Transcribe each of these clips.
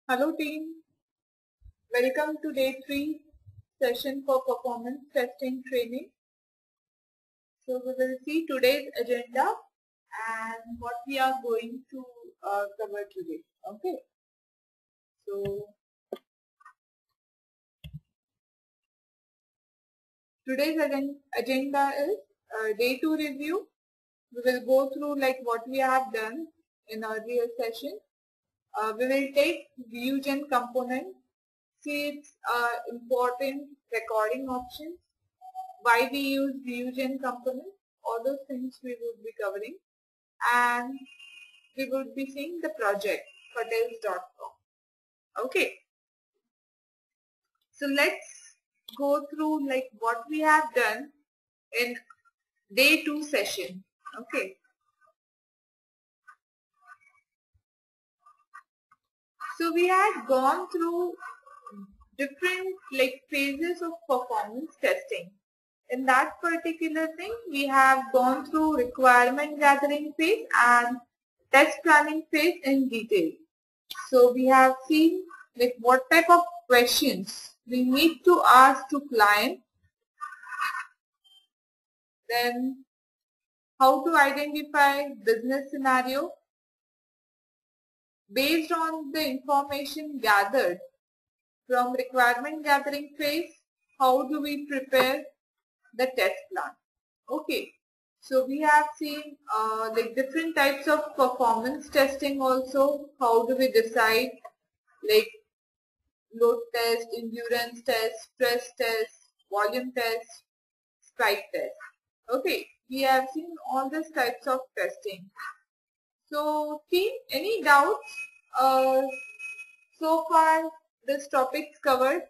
Hello team, welcome to day 3 session for performance testing training. So we will see today's agenda and what we are going to cover today. Okay, so today's agenda is day 2 review. We will go through like what we have done in earlier session. We will take VueGen component, see its important recording options, why we use VueGen component, all those things we would be covering, and we would be seeing the project patels.com. Okay, so let's go through like what we have done in day 2 session. Okay, so we had gone through different like phases of performance testing. In that particular thing, we have gone through requirement gathering phase and test planning phase in detail. So we have seen like what type of questions we need to ask to client, then how to identify business scenario based on the information gathered from requirement gathering phase. How do we prepare the test plan? Okay, so we have seen like different types of performance testing also. How do we decide like load test, endurance test, stress test, volume test, strike test. Okay, we have seen all these types of testing. So team, any doubts so far this topic's covered?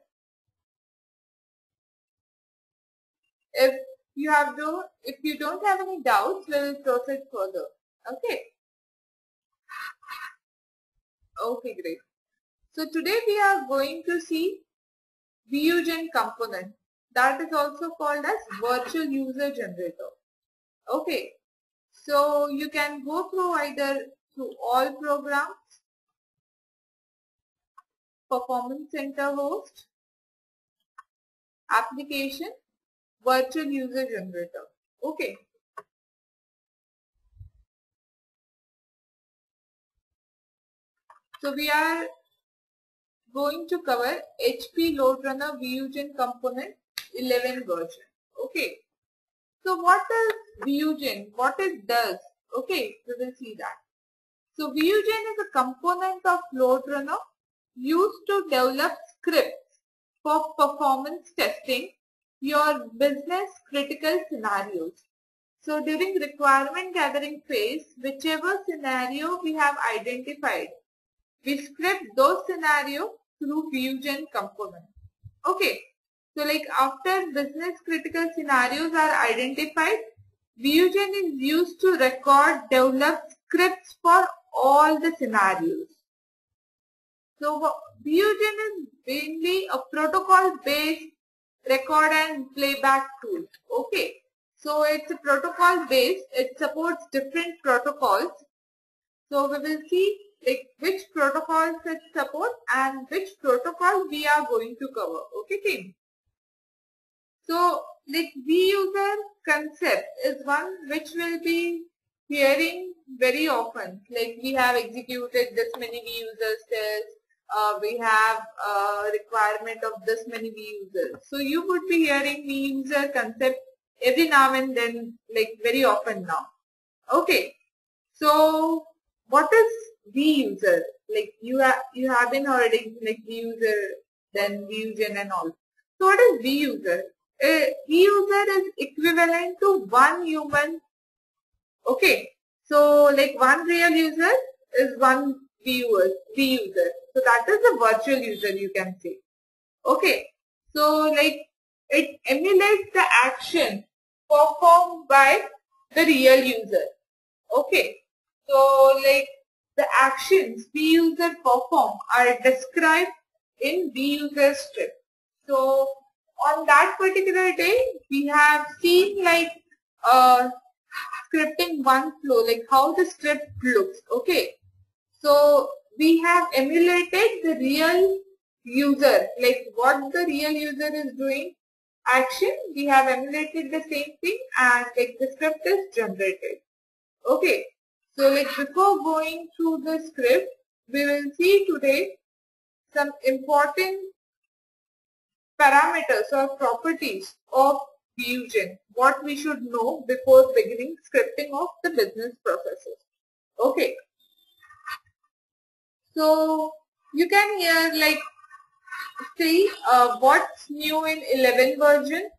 If you don't have any doubts, we will proceed further. Okay. Okay, great. So today we are going to see VueGen component, that is also called as virtual user generator. Okay. So you can go through either through all programs, performance center host, application, virtual user generator. Okay. So we are going to cover HP LoadRunner VueGen component 11 version. Okay. So what is VueGen? What it does? Okay, we will see that. So VueGen is a component of LoadRunner used to develop scripts for performance testing your business critical scenarios. So during requirement gathering phase, whichever scenario we have identified, we script those scenarios through VueGen component. Okay. So like after business critical scenarios are identified, VueGen is used to record, develop scripts for all the scenarios. So VueGen is mainly a protocol based record and playback tool. Okay. So it's a protocol based, it supports different protocols. So we will see like which protocols it supports and which protocol we are going to cover. Okay team. So like VUser concept is one which will be hearing very often. Like we have executed this many VUsers tests. We have requirement of this many VUsers. So you would be hearing VUser concept every now and then, like very often now. Okay. So what is VUser? Like you have been already like VUser, then VueGen and all. So what is VUser? VUser is equivalent to one human. Okay. So like one real user is one VUser. So that is a virtual user, you can say. Okay. So like it emulates the action performed by the real user. Okay. So like the actions VUser perform are described in VUser script. So on that particular day, we have seen like scripting one flow, like how the script looks. Okay. So we have emulated the real user, like what the real user is doing action, we have emulated the same thing and like the script is generated. Okay, so like before going through the script, we will see today some important parameters or properties of Vusion, what we should know before beginning scripting of the business processes. Okay, so you can here like see what's new in 11 version,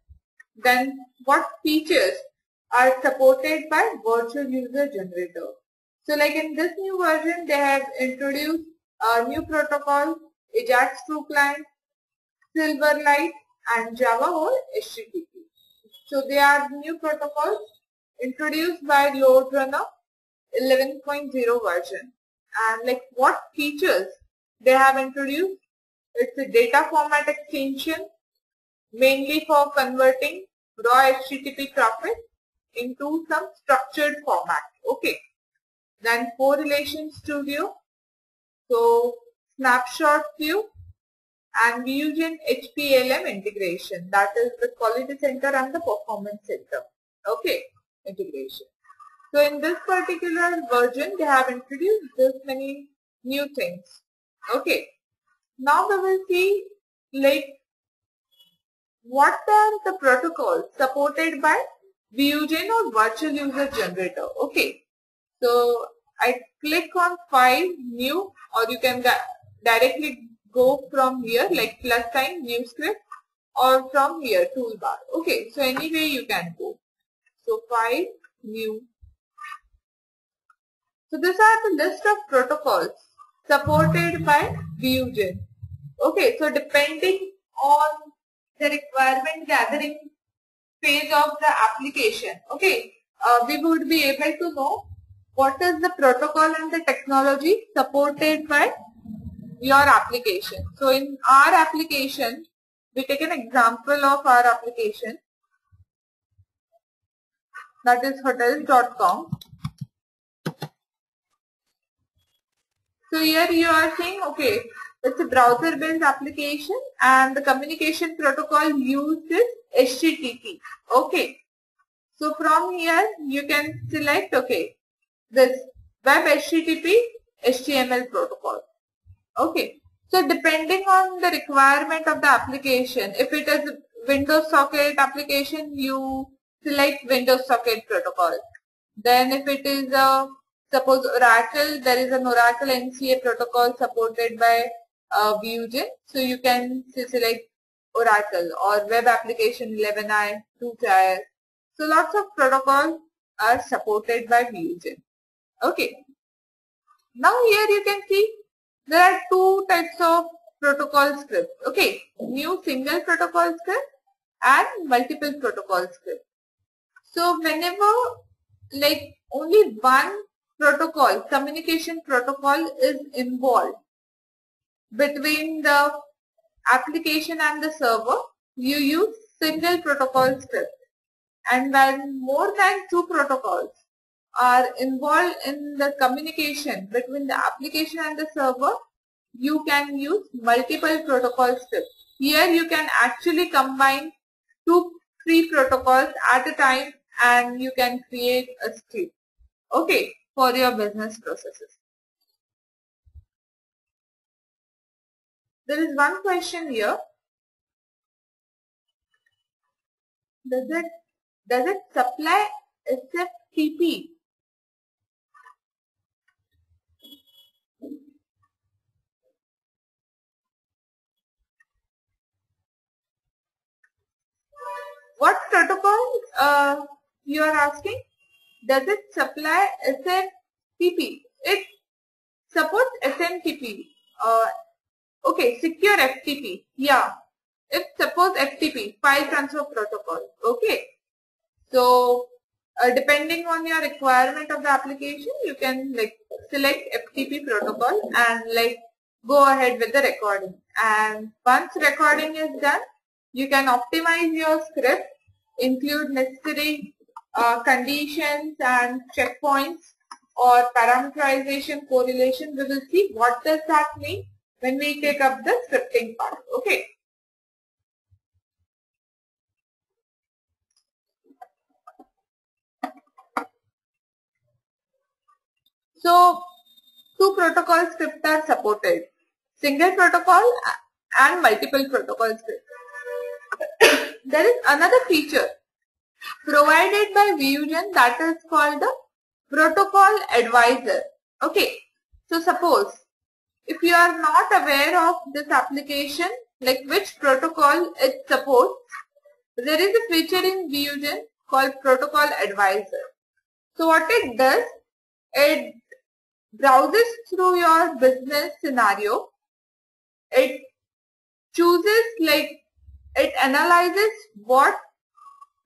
then what features are supported by virtual user generator. So like in this new version, they have introduced a new protocol, Ajax True Client, Silverlight and Java or HTTP. So they are new protocols introduced by LoadRunner 11.0 version. And like what features they have introduced? It's a data format extension mainly for converting raw HTTP traffic into some structured format. Okay. Then Correlation Studio, so snapshot view and Vusion HPLM integration, that is the quality center and the performance center. Okay, integration. So in this particular version, they have introduced this many new things. Okay, now we will see like what are the protocols supported by Vusion or virtual user generator. Okay, so I click on file new, or you can directly go from here like plus sign new script, or from here toolbar. Okay, so anyway you can go. So file new. So these are the list of protocols supported by Vusion. Okay, so depending on the requirement gathering phase of the application, okay, we would be able to know what is the protocol and the technology supported by your application. So in our application, we take an example of our application, that is hotels.com. So here you are saying, okay, it's a browser based application and the communication protocol used is HTTP. Okay, so from here you can select, okay, this web HTTP HTML protocol. Okay, so depending on the requirement of the application, if it is a Windows Socket application, you select Windows Socket protocol. Then if it is a suppose Oracle, there is an Oracle NCA protocol supported by Vusion, so you can select Oracle, or Web Application 11i, 2-tier. So lots of protocols are supported by Vusion. Okay. Now here you can see there are two types of protocol scripts. Okay, new single protocol script and multiple protocol script. So whenever like only one protocol, communication protocol is involved between the application and the server, you use single protocol script. And when more than two protocols are involved in the communication between the application and the server, you can use multiple protocol scripts. Here you can actually combine 2-3 protocols at a time and you can create a script, okay, for your business processes. There is one question here. Does it supply SFTP? What protocol you are asking? Does it supply SFTP? It supports SMTP. Okay, secure FTP. Yeah, it supports FTP, file transfer protocol. Okay, so depending on your requirement of the application, you can like select FTP protocol and like go ahead with the recording. And once recording is done, you can optimize your script, include necessary conditions and checkpoints or parameterization correlation. We will see what does that mean when we take up the scripting part. Okay. So, two protocol scripts are supported. Single protocol and multiple protocol scripts. There is another feature provided by Vusion that is called the protocol advisor. Okay. So, suppose if you are not aware of this application, like which protocol it supports, there is a feature in Vusion called protocol advisor. So what it does, it browses through your business scenario. It chooses, like, it analyzes what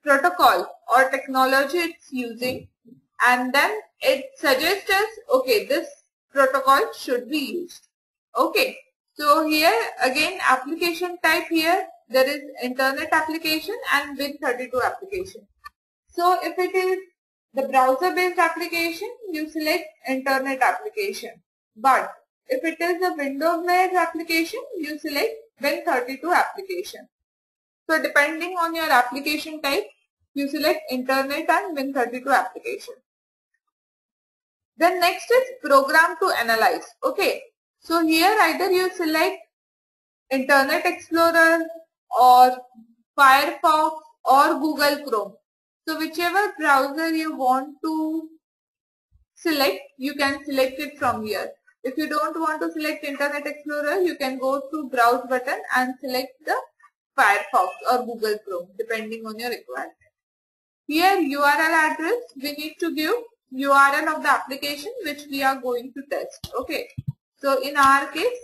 protocol or technology it's using, and then it suggests us, okay, this protocol should be used. Okay, so here again application type, here there is internet application and Win32 application. So if it is the browser based application, you select internet application, but if it is a Windows based application, you select Win32 application. So depending on your application type, you select internet and Win32 application. Then next is program to analyze. Okay, so here either you select Internet Explorer or Firefox or Google Chrome. So whichever browser you want to select, you can select it from here. If you don't want to select Internet Explorer, you can go to Browse button and select the Firefox or Google Chrome depending on your requirement. Here URL address, we need to give URL of the application which we are going to test. Okay, so in our case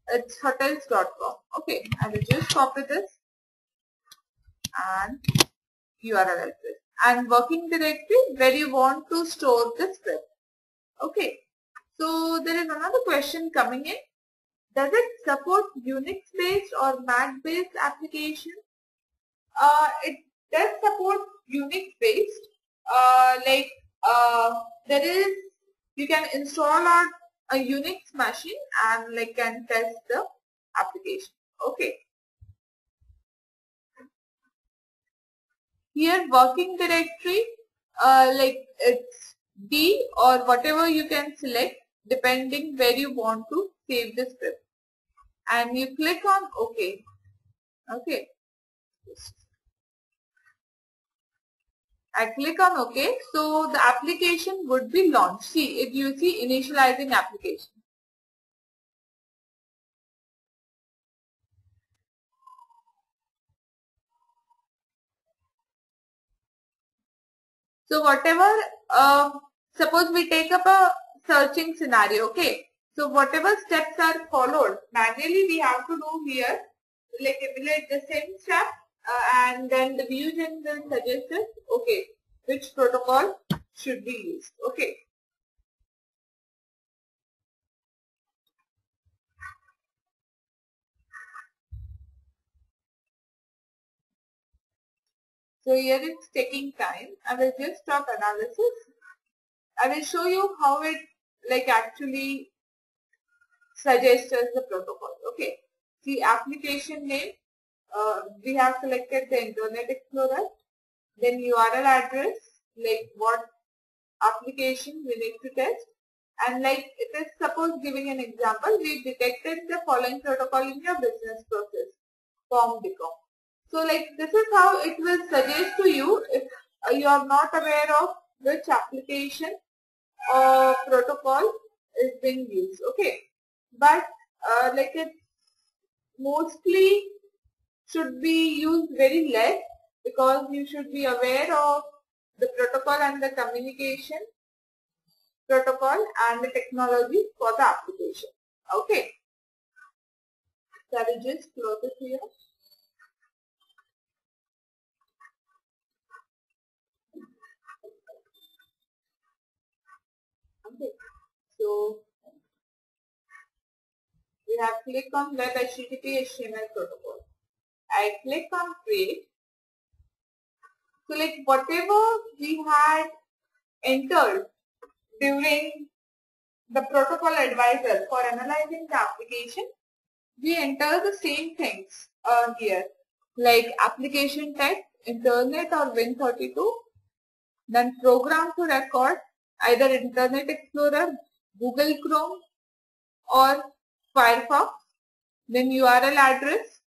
it's hotels.com. Okay, I will just copy this and URL address and working directory where you want to store the script. Okay, so there is another question coming in. Does it support Unix based or Mac based application? It does support Unix based. There is, you can install on a Unix machine and like can test the application. Okay. Here working directory, like it's D or whatever you can select depending where you want to save the script, and you click on OK. Okay. I click on OK, so the application would be launched. See, if you see initializing application. So whatever, suppose we take up a searching scenario, okay. So whatever steps are followed, manually we have to do here, like emulate the same step, and then the Vusion will suggest us, okay, which protocol should be used, okay. So here it's taking time. I will just stop analysis. I will show you how it like actually suggests us the protocol. Okay. See, application name, we have selected the Internet Explorer, then URL address, like what application we need to test, and like it is suppose giving an example, we detected the following protocol in your business process, COM-DECOM. So like this is how it will suggest to you if you are not aware of which application or protocol is being used. Okay, but like it mostly should be used very less because you should be aware of the protocol and the communication protocol and the technology for the application. Okay, so I will just close it here. Okay, so we have clicked on web HTTP HTML protocol. I click on create. So like whatever we had entered, during the protocol advisor for analyzing the application, we enter the same things here, like application type, internet or Win32, then program to record, either Internet Explorer, Google Chrome or Firefox. Then URL address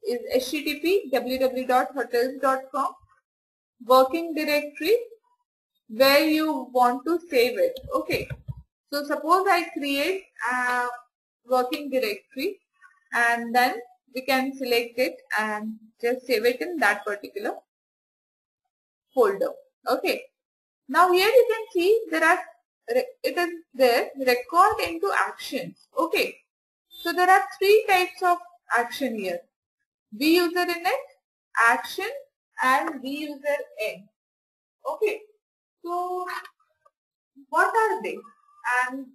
is http www.hotels.com. Working directory, where you want to save it. Okay. So suppose I create a working directory and then we can select it and just save it in that particular folder. Okay. Now here you can see it is there, record into actions. Okay. So there are three types of action here: VUserInit, action and VUserEnd. Okay. So what are they and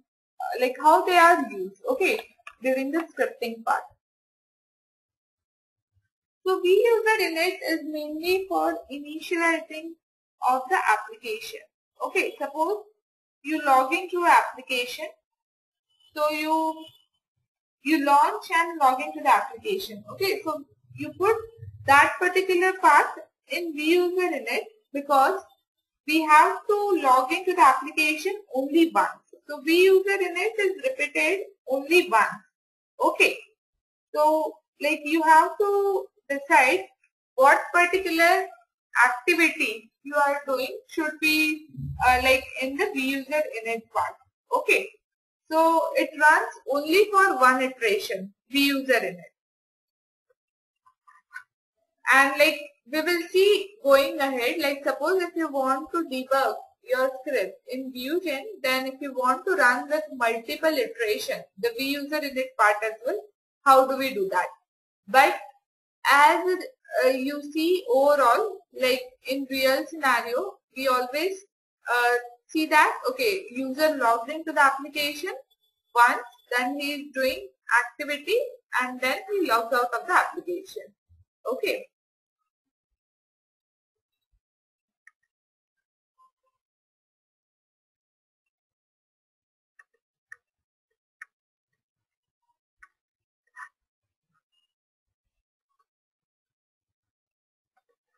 like how they are used, okay, during the scripting part. So VUserInit is mainly for initializing of the application. Okay, suppose you log into an application, so you launch and log into the application. Okay, so you put that particular part in VUserInit because we have to log into the application only once. So VUserInit is repeated only once. Okay. So like you have to decide what particular activity you are doing should be like in the VUserInit part. Okay. So it runs only for one iteration, VUserInit. And like we will see going ahead, like suppose if you want to debug your script in Vusion, then if you want to run with multiple iterations, the VUserInit part as well, how do we do that? But as you see overall, like in real scenario, we always see that, okay, user logged into the application once, then he is doing activity and then he logs out of the application. Okay.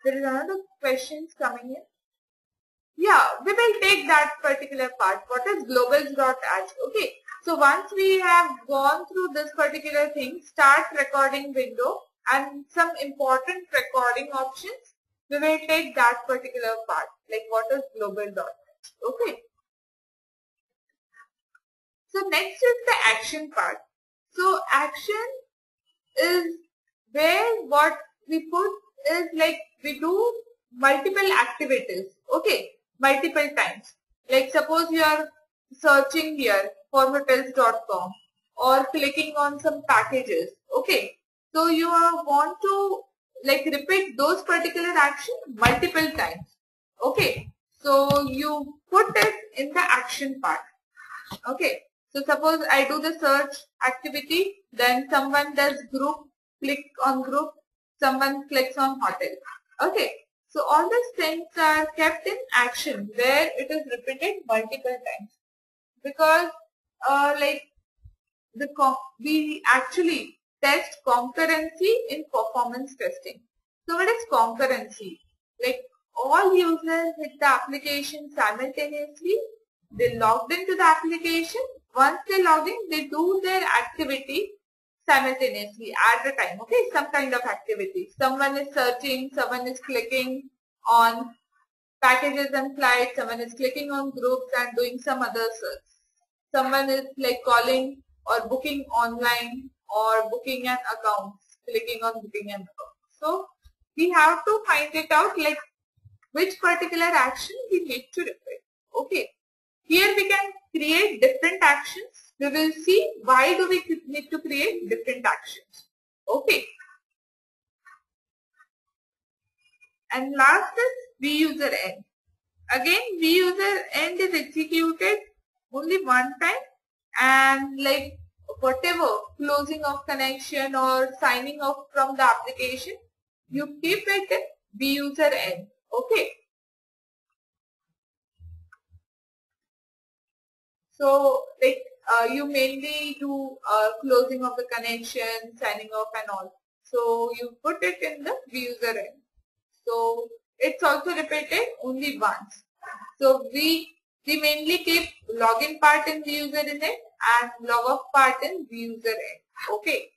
There is another questions coming in. Yeah, we will take that particular part. What is globals.h? Okay. So once we have gone through this particular thing, start recording window and some important recording options, we will take that particular part. Like what is global.h? Okay. So next is the action part. So action is where what we put is like we do multiple activities, okay, multiple times. Like suppose you are searching here for hotels.com or clicking on some packages, okay. So you want to like repeat those particular actions multiple times, okay. So you put it in the action part, okay. So suppose I do the search activity, then someone does group, click on group, someone clicks on hotel. Okay. So all these things are kept in action where it is repeated multiple times because like we actually test concurrency in performance testing. So what is concurrency? Like all users hit the application simultaneously, they logged into the application. Once they log in, they do their activity simultaneously at the time, okay, some kind of activity. Someone is searching, someone is clicking on packages and flights, someone is clicking on groups and doing some other search. Someone is like calling or booking online or booking an account, clicking on booking an account. So we have to find it out like which particular action we need to repeat, okay. Here we can create different actions. We will see why do we need to create different actions. Okay. And last is VUserEnd. Again, VUserEnd is executed only one time and like whatever closing of connection or signing off from the application, you keep it in VUserEnd. Okay. So like you mainly do closing of the connection, signing off and all. So you put it in the user end. So it's also repeated only once. So we mainly keep login part in view user init and log off part in view user end. Okay.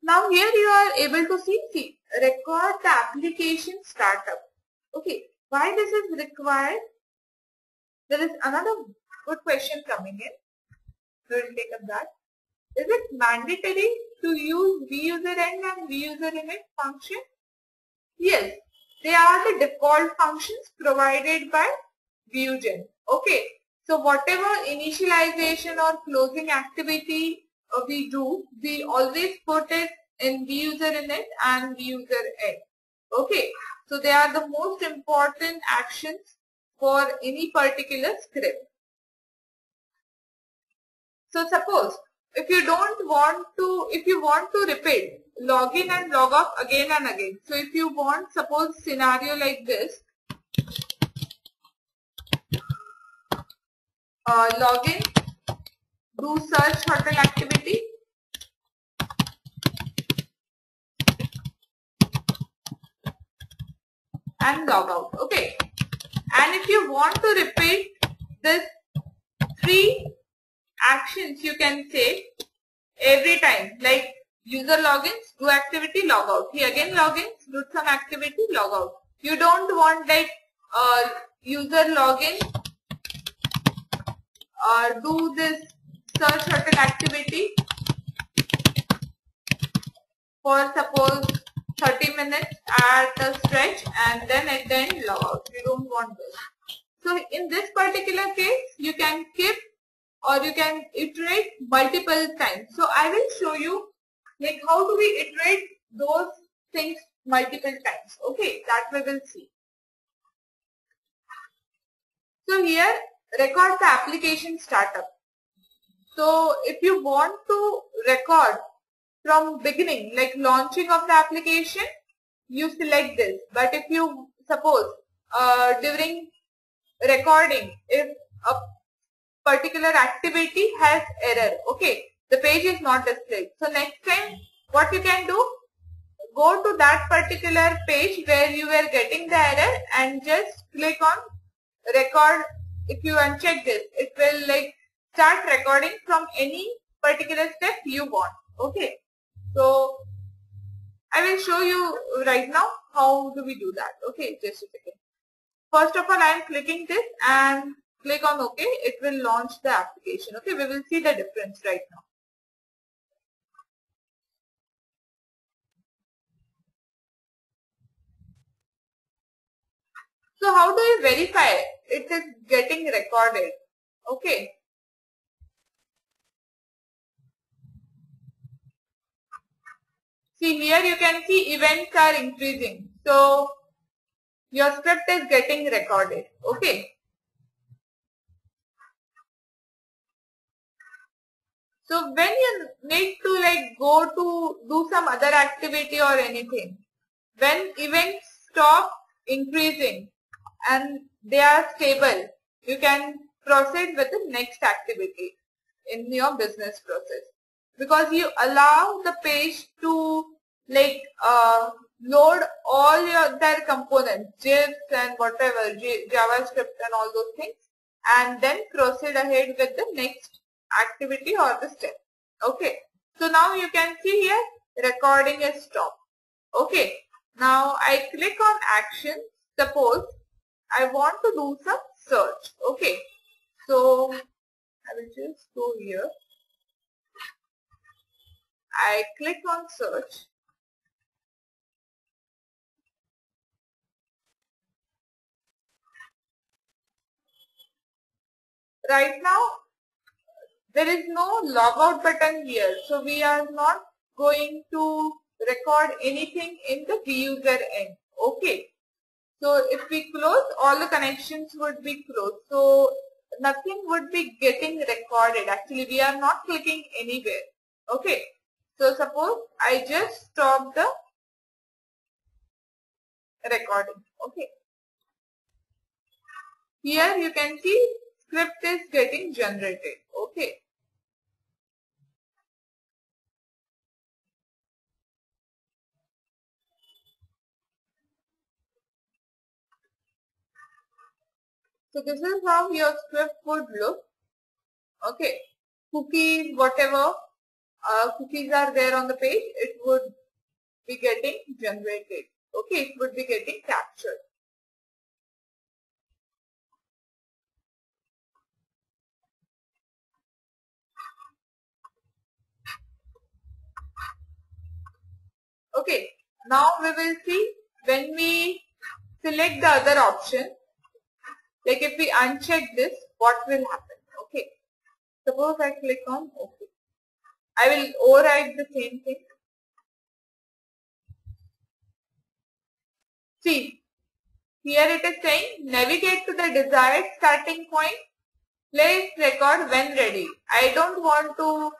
Now here you are able to see record the application startup. Okay. Why this is required? There is another good question coming in. We will take up that. Is it mandatory to use vUserEnd and vUserInit function? Yes, they are the default functions provided by Vuegen. Okay, so whatever initialization or closing activity we do, we always put it in vUserInit and vUserEnd. Okay, so they are the most important actions for any particular script. So suppose if you want to repeat login and log off again and again. So if you want, suppose scenario like this, login, do search hotel activity, and log out. Okay. And if you want to repeat this 3 actions, you can say every time, like user logins, do activity, log out. He again logins, do some activity, log out. You don't want like user login, do this search hotel activity for suppose 30 minutes at a stretch and then at the end log out. You don't want this. So in this particular case, you can keep or you can iterate multiple times. So I will show you like how do we iterate those things multiple times. Okay, that we will see. So here record the application startup. So if you want to record from beginning, like launching of the application, you select this. But if you suppose during recording, if a particular activity has error, okay, the page is not displayed. So next time what you can do, go to that particular page where you were getting the error and just click on record. If you uncheck this, it will like start recording from any particular step you want. Okay, so I will show you right now how do we do that. Okay, just a second. First of all, I am clicking this and click on OK. It will launch the application. Okay, we will see the difference right now. So how do you verify it is getting recorded? Okay. See here you can see events are increasing. So your script is getting recorded. Okay. So when you need to like go to do some other activity or anything, when events stop increasing and they are stable, you can proceed with the next activity in your business process, because you allow the page to like load all their components, GIFs and whatever, JavaScript and all those things, and then proceed ahead with the next activity or the step. Okay, so now you can see here recording is stopped. Okay, now I click on action. Suppose I want to do some search. Okay, so I will just go here. I click on search. Right now there is no logout button here, so we are not going to record anything in the vUser end. Okay, so if we close, all the connections would be closed, so nothing would be getting recorded. Actually we are not clicking anywhere. Okay, so suppose I just stop the recording. Okay, here you can see script is getting generated. Okay. So this is how your script would look. Okay. Cookies, whatever cookies are there on the page, it would be getting generated. Okay, it would be getting captured. Okay, now we will see when we select the other option, like if we uncheck this, what will happen? Okay, suppose I click on OK. I will override the same thing. See, here it is saying navigate to the desired starting point. Place record when ready. I don't want to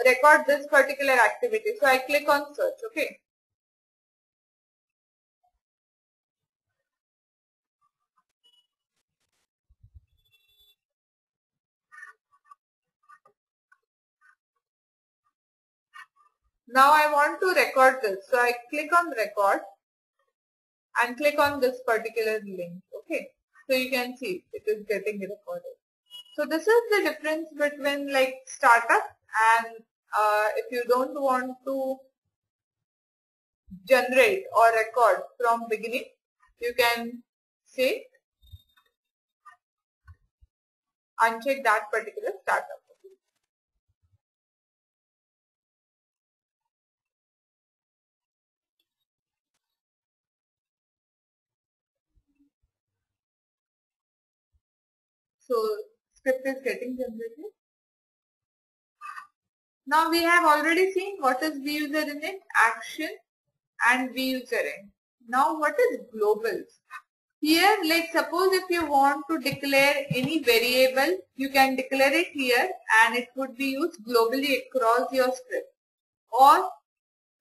record this particular activity, so I click on search. Okay. Now I want to record this, so I click on record and click on this particular link. Okay, so you can see it is getting recorded. So this is the difference between like startup and if you don't want to generate or record from beginning, you can say uncheck that particular startup. So script is getting generated. Now we have already seen what is vUser init, action and vUser end. Now what is globals? Here, like suppose if you want to declare any variable, you can declare it here and it would be used globally across your script. Or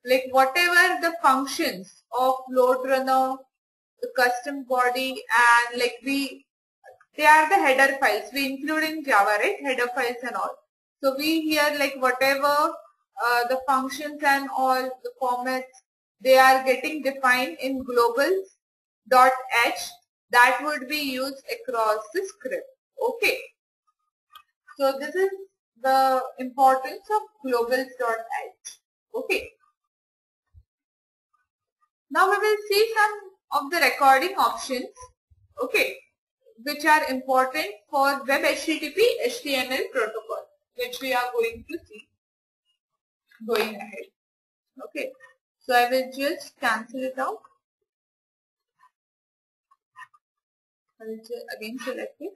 like whatever the functions of load runner, the custom body and like they are the header files. We include in Java, right? Header files and all. So we here like whatever the functions and all the formats, they are getting defined in globals.h that would be used across the script. Okay. So this is the importance of globals.h. Okay. Now we will see some of the recording options. Okay, which are important for web HTTP HTML protocol, which we are going to see going ahead. Okay, so I will just cancel it out. I will again select it.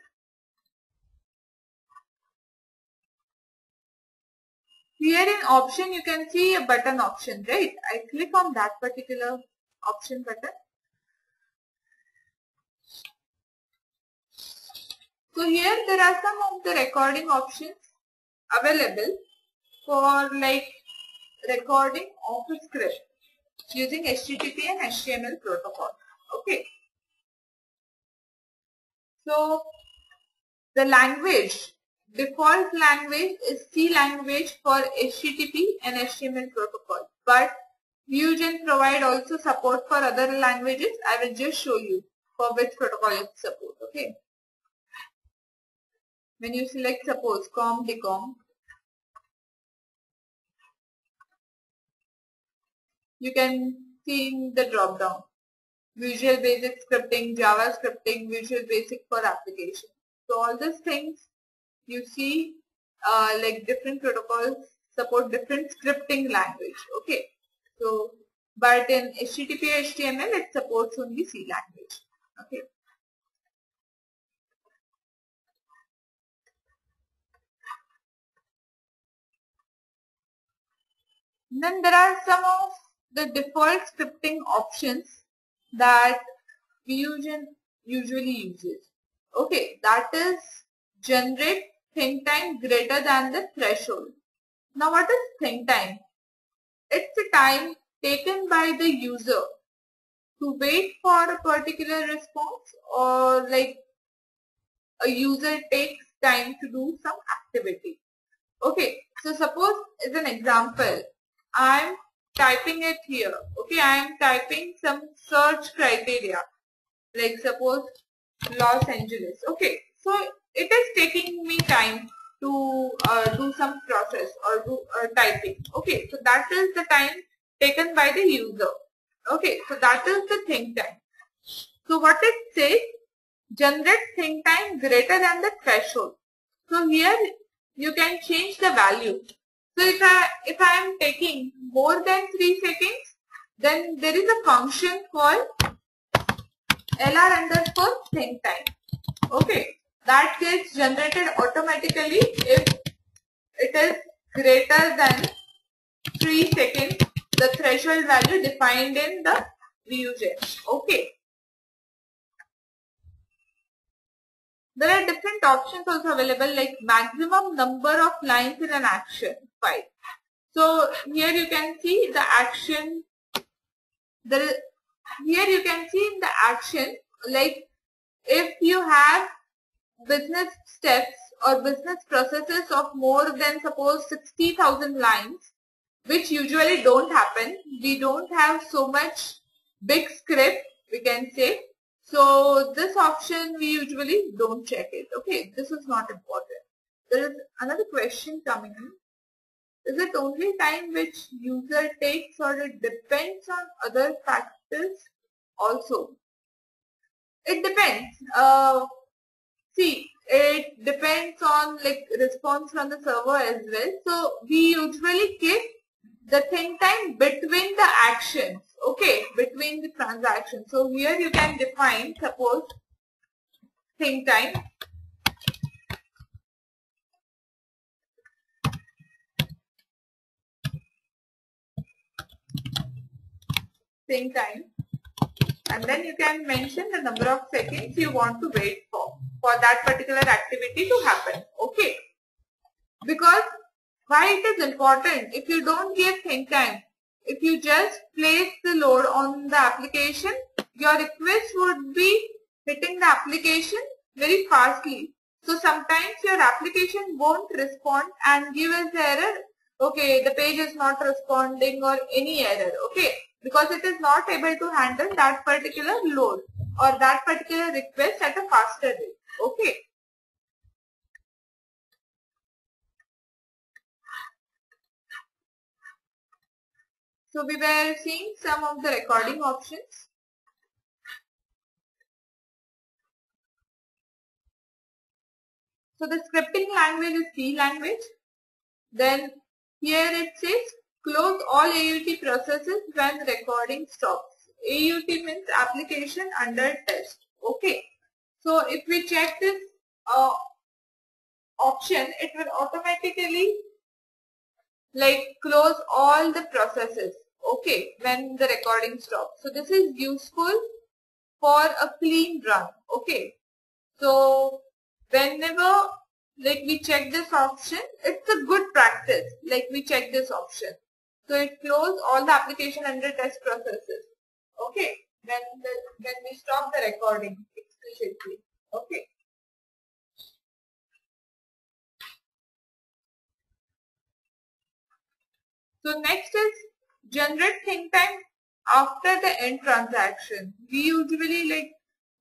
Here in option you can see a button option, right? I click on that particular option button. So here there are some of the recording options available for like recording of a script using HTTP and HTML protocol. Okay. So the language, default language is C language for HTTP and HTML protocol. But Vusion provide also support for other languages. I will just show you for which protocol it support. Okay. When you select suppose COM, DCOM, you can see in the drop down Visual Basic Scripting, Java Scripting, Visual Basic for application. So all these things you see like different protocols support different scripting language. Okay. So but in HTTP HTML it supports only C language. Okay. Then there are some of the default scripting options that Vusion usually uses. Okay, that is generate think time greater than the threshold. Now what is think time? It's the time taken by the user to wait for a particular response or like a user takes time to do some activity. Okay, so suppose as an example, I'm typing it here. Okay, I'm typing some search criteria, like suppose Los Angeles. Okay, so it is taking me time to do some process or do typing. Okay, so that is the time taken by the user. Okay, so that is the think time. So what it says, generate think time greater than the threshold. So here you can change the value. So if I am taking more than 3 seconds, then there is a function called LR_think time. Okay, that gets generated automatically if it is greater than 3 seconds, the threshold value defined in the Vuegen. Okay. There are different options also available, like maximum number of lines in an action file. So here you can see the action. Here you can see in the action, like if you have business steps or business processes of more than suppose 60,000 lines, which usually don't happen. We don't have so much big script, we can say. So this option we usually don't check it. Okay, this is not important. There is another question coming in. Is it only time which user takes or it depends on other factors also? It depends. See, it depends on like response from the server as well. So we usually keep the think time between the actions, okay, between the transactions. So here you can define, suppose, think time. Think time. And then you can mention the number of seconds you want to wait for that particular activity to happen, okay. Because why it is important, if you don't give think time, if you just place the load on the application, your request would be hitting the application very fastly. So sometimes your application won't respond and give us the error, okay, the page is not responding or any error, okay, because it is not able to handle that particular load or that particular request at a faster rate, okay. So we were seeing some of the recording options. So the scripting language is C language. Then here it says close all AUT processes when recording stops. AUT means application under test. Okay. So if we check this option, it will automatically like close all the processes, okay, when the recording stops. So this is useful for a clean run, okay. So whenever like we check this option, it's a good practice, like we check this option. So it closes all the application under test processes, okay, when we stop the recording explicitly, okay. So next is generate think time after the end transaction. We usually like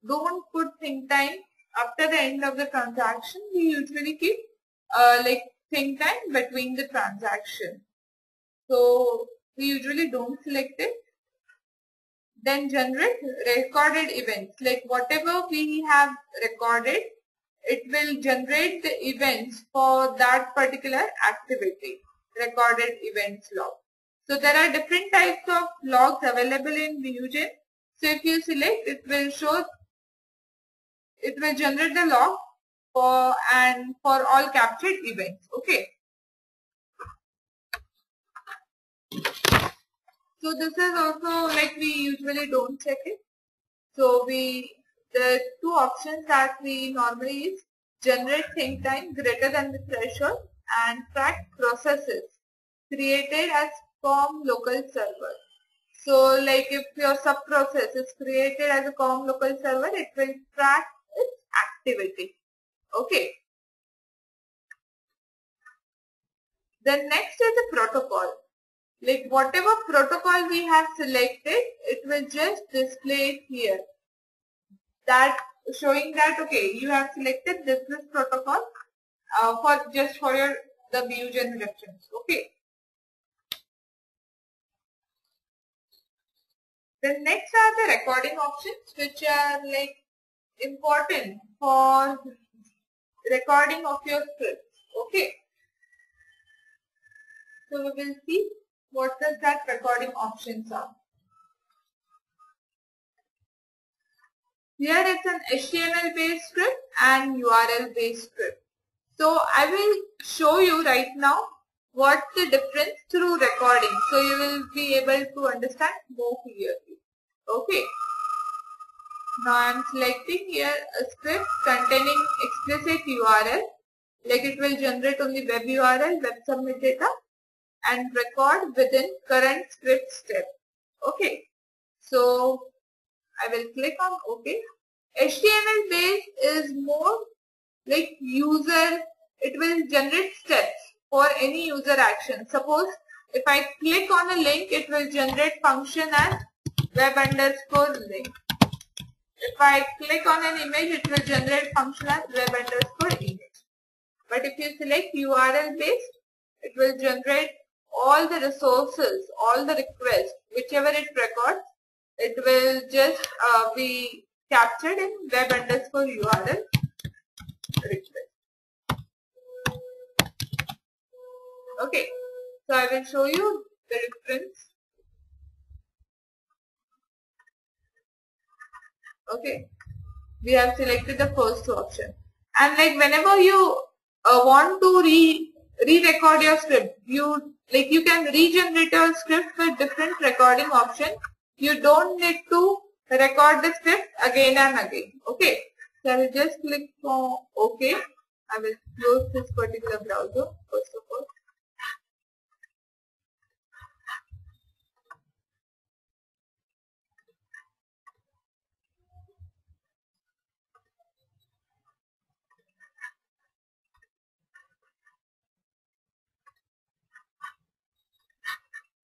don't put think time after the end of the transaction. We usually keep like think time between the transaction. So we usually don't select it. Then generate recorded events, like whatever we have recorded, it will generate the events for that particular activity, recorded events log. So there are different types of logs available in Vuegen. So if you select, it will show, it will generate the log for all captured events, okay. So this is also like we usually don't check it. So the two options that we normally use, generate think time greater than the threshold and track processes created as COM local server. So like if your sub process is created as a COM local server, it will track its activity. Okay. Then next is the protocol. Like whatever protocol we have selected, it will just display it here. That showing that okay, you have selected this protocol for your the Vusion reference. Okay. Then next are the recording options, which are like important for recording of your script. Okay. So we will see what does that recording options are. Here it's an HTML based script and URL based script. So I will show you right now what the difference through recording. So you will be able to understand more clearly. Okay. Now I am selecting here a script containing explicit URL. Like it will generate only web URL, web submit data, and record within current script step. Okay. So I will click on OK. HTML based is more like user, it will generate steps for any user action. Suppose if I click on a link, it will generate function as web_link. If I click on an image, it will generate function as web_image. But if you select URL based, it will generate all the resources, all the requests, whichever it records, it will just be captured in web_URL request. Okay, so I will show you the difference. Okay, we have selected the first option, and like whenever you want to re-record your script, you can regenerate your script with different recording option. You don't need to record the script again and again. Okay, so I will just click on OK. I will close this particular browser first of all.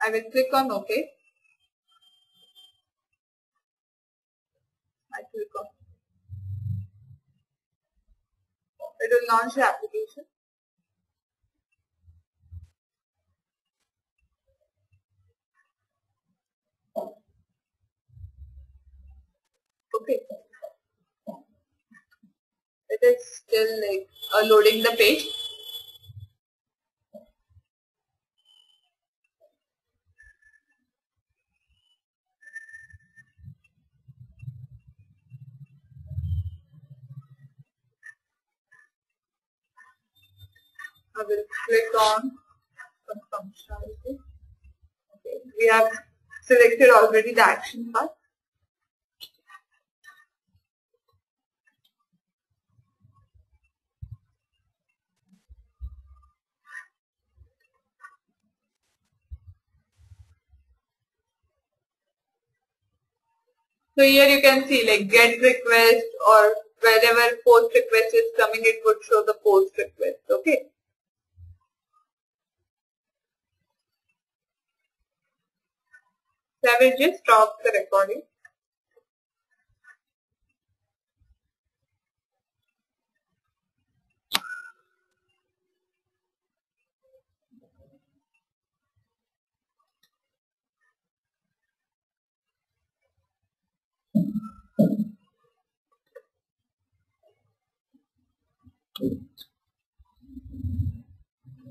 I will click on OK. I click on. It will launch the application. Okay. It is still like loading the page. I will click on some functionality. Okay. We have selected already the action part. So here you can see like get request, or wherever post request is coming, it would show the post request. Okay. So I will just stop the recording.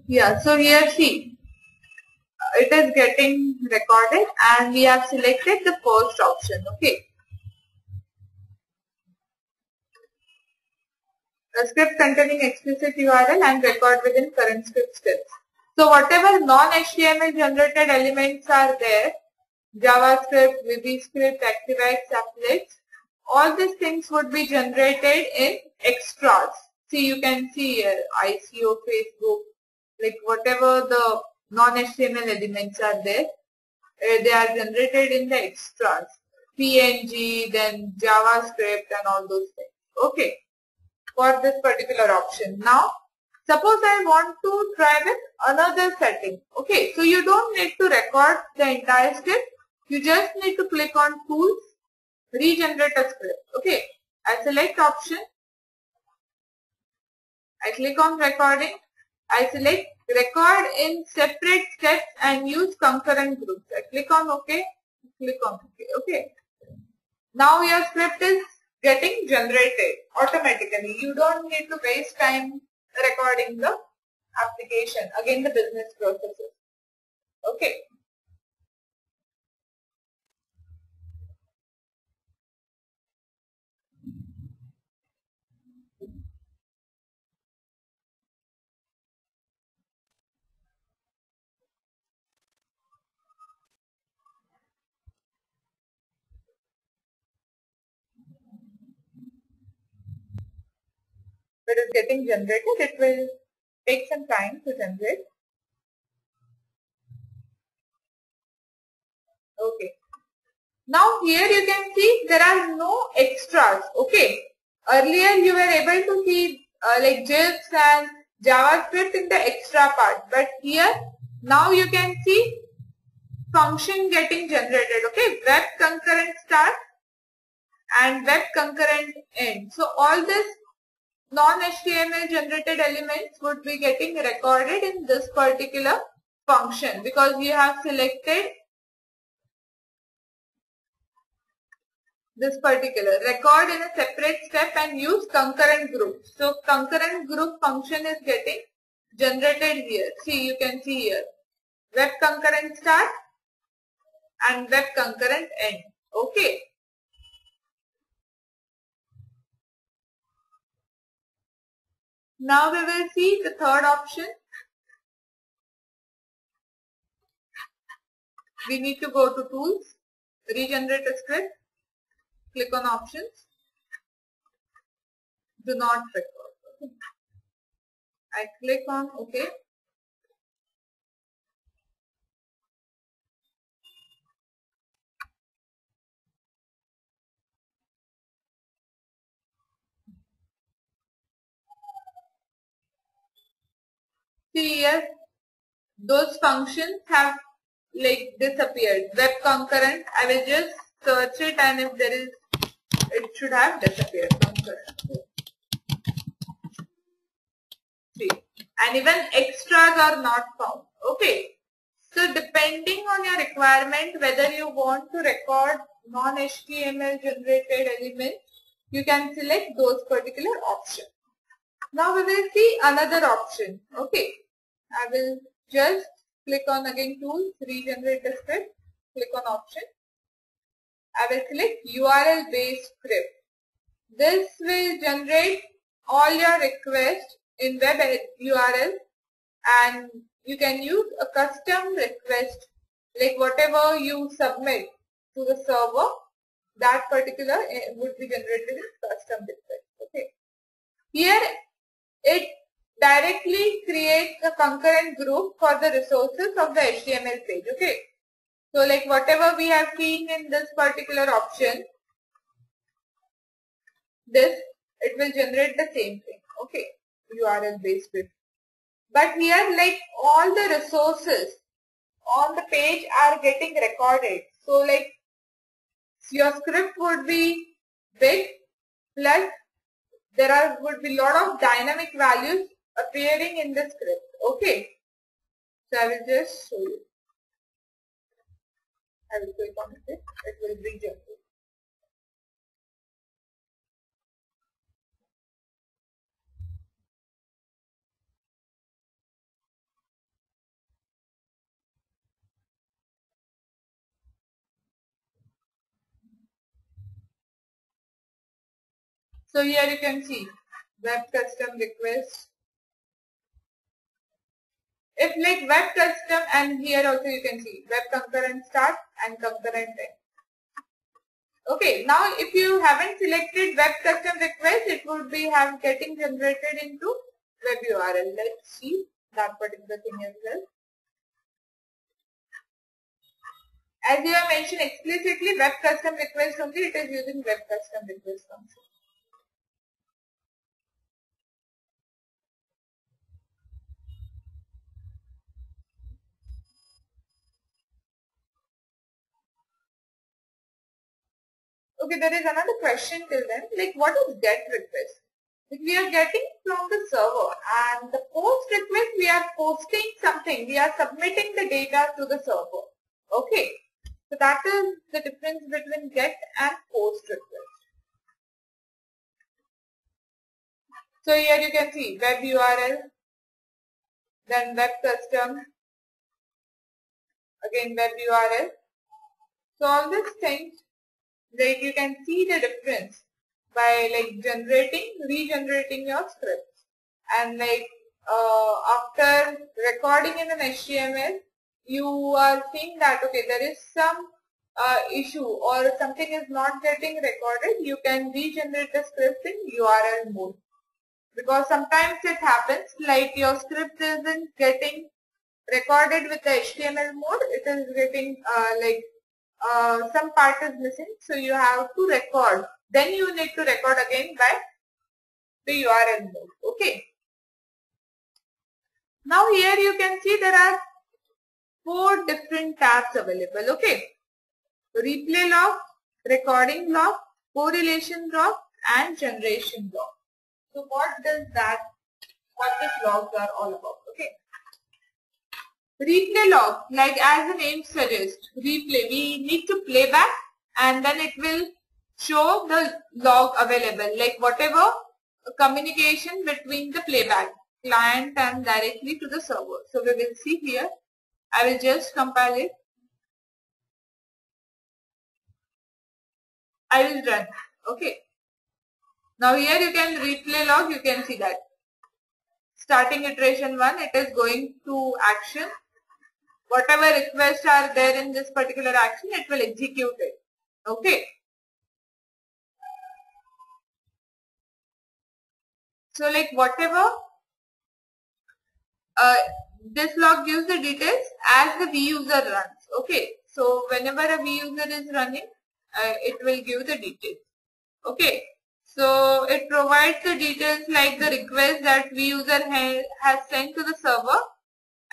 Yeah, so here see, it is getting recorded and we have selected the first option. Okay. A script containing explicit URL and record within current script steps. So whatever non-HTML generated elements are there, JavaScript, VBScript, ActiveX, Applets, all these things would be generated in extras. See, you can see here, ICO, Facebook, like whatever the non-HTML elements are there, they are generated in the extras. PNG, then JavaScript and all those things. Okay. for this particular option. Now, suppose I want to try with another setting. Okay, so you don't need to record the entire script. You just need to click on Tools, Regenerate a Script. Okay, I select option. I click on recording. I select record in separate steps and use concurrent groups. I click on OK. Click on OK. Okay. Now your script is getting generated automatically. You don't need to waste time recording the application, again the business processes. Okay. It is getting generated. It will take some time to generate. Okay. Now here you can see there are no extras. Okay. Earlier you were able to see like GIFs and JavaScript in the extra part, but here now you can see function getting generated. Okay. Web concurrent start and web concurrent end. So all this non-HTML generated elements would be getting recorded in this particular function because you have selected this particular record in a separate step and use concurrent group. So concurrent group function is getting generated here. See, you can see here web concurrent start and web concurrent end. Okay. Now we will see the third option. We need to go to Tools, Regenerate a Script, click on Options, Do Not Record. Okay. I click on OK. See here, those functions have like disappeared. Web concurrent, I will just search it and if there is, it should have disappeared. Concurrent. See. And even extras are not found. Okay. So depending on your requirement, whether you want to record non-HTML generated elements, you can select those particular options. Now we will see another option. Okay. I will just click on again Tools, Regenerate a Script, click on Option. I will select URL based script. This will generate all your requests in web URL and you can use a custom request, like whatever you submit to the server, that particular would be generated in custom request. Okay. Here it directly creates a concurrent group for the resources of the HTML page. Okay. So like whatever we have seen in this particular option, it will generate the same thing. Okay. URL based script. But here like all the resources on the page are getting recorded. So like your script would be big plus there would be lot of dynamic values appearing in the script. Okay. So I will just show you. I will click on it. It will regenerate. So here you can see web custom request. If like web custom, and here also you can see web concurrent start and concurrent end. Okay, now if you haven't selected web custom request, it would be getting generated into web URL. Let's see that particular thing as well. As you have mentioned explicitly, web custom request only, it is using web custom request function. Okay, there is another question till then, like what is GET request? Like we are getting from the server, and the POST request, we are posting something, we are submitting the data to the server. Okay, so that is the difference between GET and POST request. So here you can see web URL, then web custom, again web URL. So all these things, like you can see the difference by like regenerating your scripts, and like after recording in an HTML, you are seeing that okay, there is some issue or something is not getting recorded. You can regenerate the script in URL mode, because sometimes it happens like your script isn't getting recorded with the HTML mode, it is getting some part is missing, so you have to record. Then you need to record again by the URL mode. Okay. Now here you can see there are 4 different tabs available. Okay. Replay log, recording log, correlation log, and generation log. So what these logs are all about? Okay. Replay log, like as the name suggests, replay, we need to play back and then it will show the log available, like whatever communication between the playback client and directly to the server. So we will see here, I will just compile it. I will run. Okay. Now here you can replay log, you can see that. Starting iteration 1, it is going to action. Whatever requests are there in this particular action, it will execute it. Okay. So like whatever, this log gives the details as the vUser runs. Okay. So whenever a vUser is running, it will give the details. Okay. So it provides the details like the request that vUser has sent to the server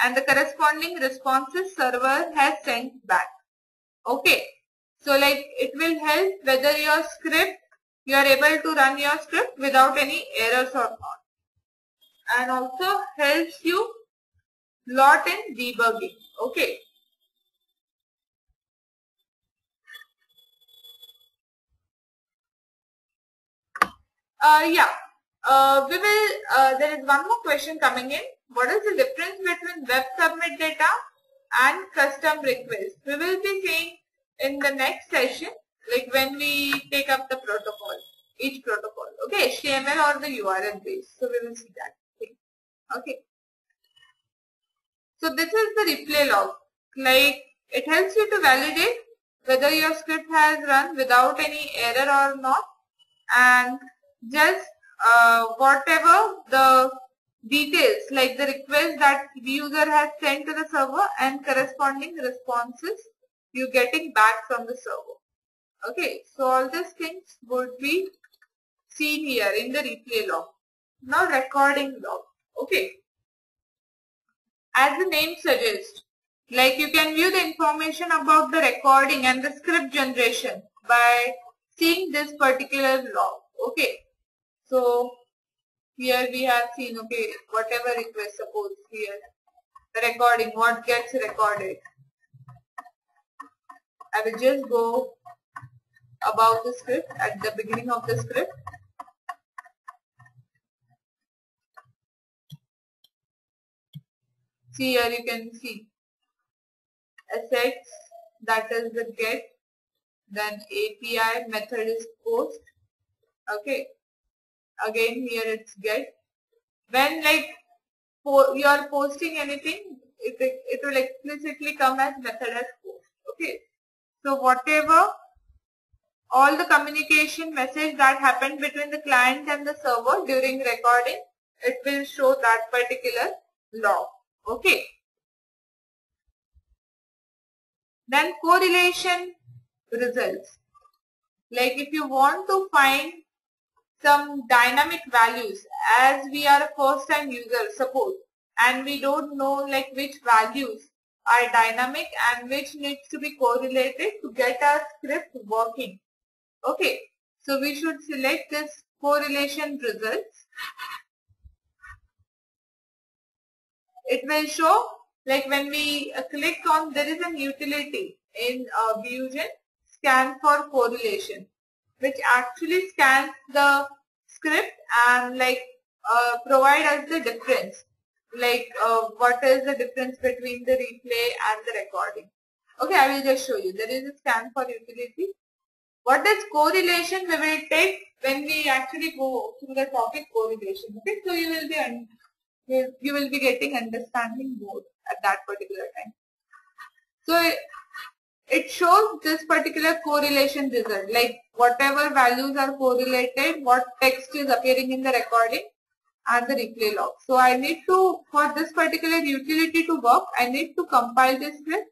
and the corresponding responses server has sent back. Okay. So like it will help whether your script, you are able to run your script without any errors or not. And also helps you lot in debugging. Okay. There is one more question coming in. What is the difference between web submit data and custom request? We will be seeing in the next session, like when we take up the protocol, each protocol. Okay, HTML or the URL base. So we will see that. Okay. So this is the replay log. Like it helps you to validate whether your script has run without any error or not, and just whatever the details like the request that the user has sent to the server and corresponding responses you getting back from the server. Okay, so all these things would be seen here in the replay log. Now recording log. Okay, as the name suggests, like you can view the information about the recording and the script generation by seeing this particular log. Okay. So here we have seen, okay, whatever request, suppose here, the recording, what gets recorded. I will just go about the script at the beginning of the script. See here you can see assets, that is the get, then API method is post. Okay. Again here it's get. When like you are posting anything, it will explicitly come as method as post. Okay. So whatever all the communication message that happened between the client and the server during recording, it will show that particular log. Okay. Then correlation results. Like if you want to find some dynamic values, as we are a first time user, suppose, and we don't know like which values are dynamic and which needs to be correlated to get our script working. Okay, so we should select this correlation results. It will show, like when we click on, there is an utility in Vusion, scan for correlation, which actually scans the script and like provide us the difference, like what is the difference between the replay and the recording. Okay, I will just show you. There is a scan for utility. What is correlation? We will take when we actually go through the topic correlation. Okay, so you will be getting understanding more at that particular time. So it shows this particular correlation result, like whatever values are correlated, what text is appearing in the recording and the replay log. So I need to, for this particular utility to work, I need to compile this script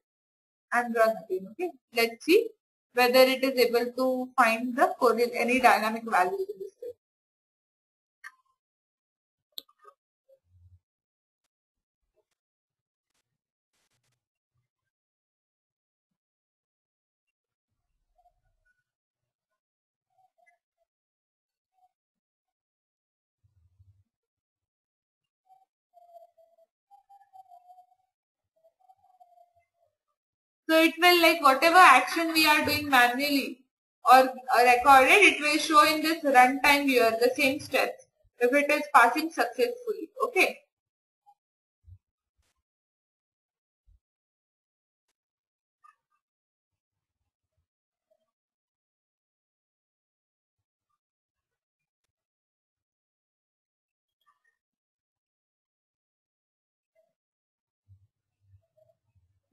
and run again. Okay, let's see whether it is able to find the any dynamic values in this script. So it will, like whatever action we are doing manually or recorded, it will show in this runtime viewer the same steps if it is passing successfully. Okay.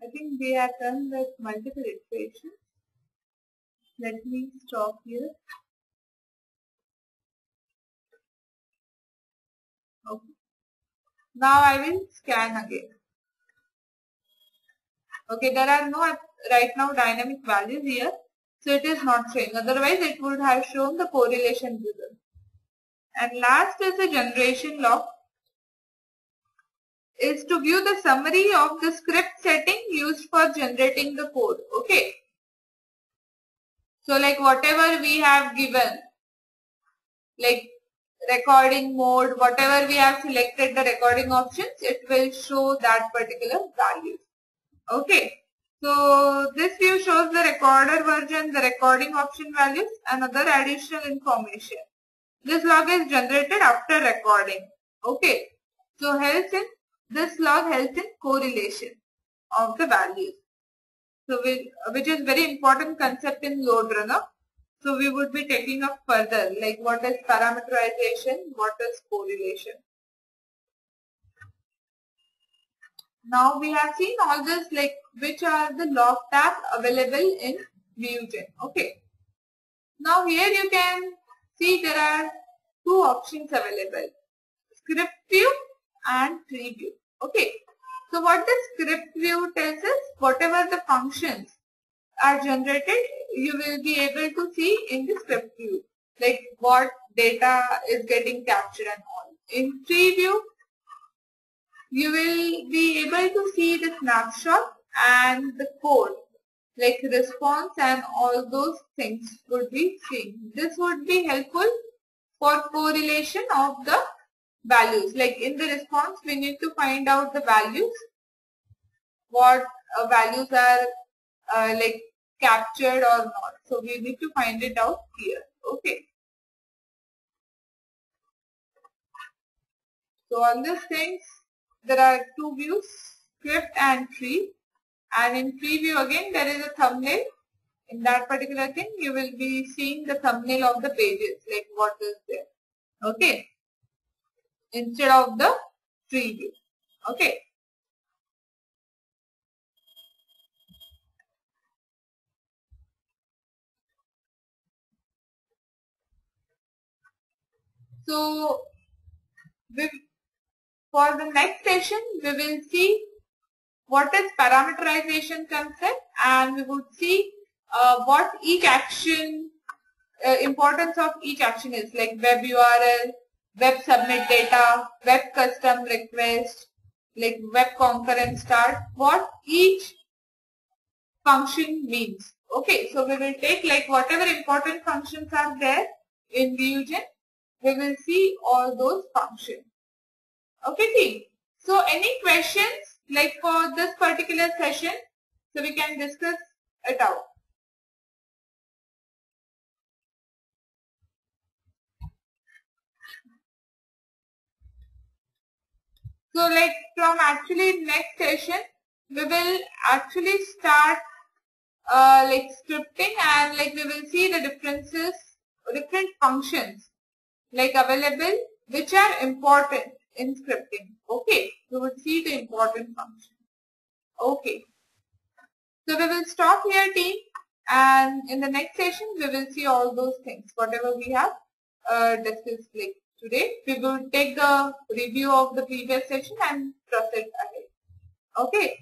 I think we are done with multiple iterations. Let me stop here. Okay. Now I will scan again. Okay, there are no right now dynamic values here, so it is not showing. Otherwise, it would have shown the correlation result. And last is the generation log, is to view the summary of the script setting used for generating the code. Okay. So like whatever we have given, like recording mode, whatever we have selected the recording options, it will show that particular value. Okay. So this view shows the recorder version, the recording option values and other additional information. This log is generated after recording. Okay. So this log helps in correlation of the values. So which is very important concept in LoadRunner. So we would be taking up further, like what is parameterization, what is correlation. Now we have seen all this, like which are the log tab available in Vusion. Okay. Now here you can see there are two options available, script view and tree view. Okay. So what the script view tells us, whatever the functions are generated, you will be able to see in the script view, like what data is getting captured and all. In tree view, you will be able to see the snapshot and the code, like response and all those things would be seen. This would be helpful for correlation of the values. Like in the response, we need to find out the values, what values are like captured or not. So we need to find it out here. Okay. So on these things, there are two views, script and tree. And in tree view again, there is a thumbnail. In that particular thing, you will be seeing the thumbnail of the pages, like what is there. Okay. Instead of the tree view. Okay. So for the next session, we will see what is parameterization concept, and we would see what each action, importance of each action is, like web URL, web submit data, web custom request, like web concurrent start, what each function means. Okay, so we will take like whatever important functions are there in Vusion, we will see all those functions. Okay team. So any questions like for this particular session, so we can discuss it out. So like from actually next session, we will actually start like scripting, and like we will see the differences, different functions like available which are important in scripting. Okay, we will see the important functions. Okay, so we will stop here team, and in the next session we will see all those things whatever we have discussed like today. We will take the review of the previous session and proceed ahead. Okay,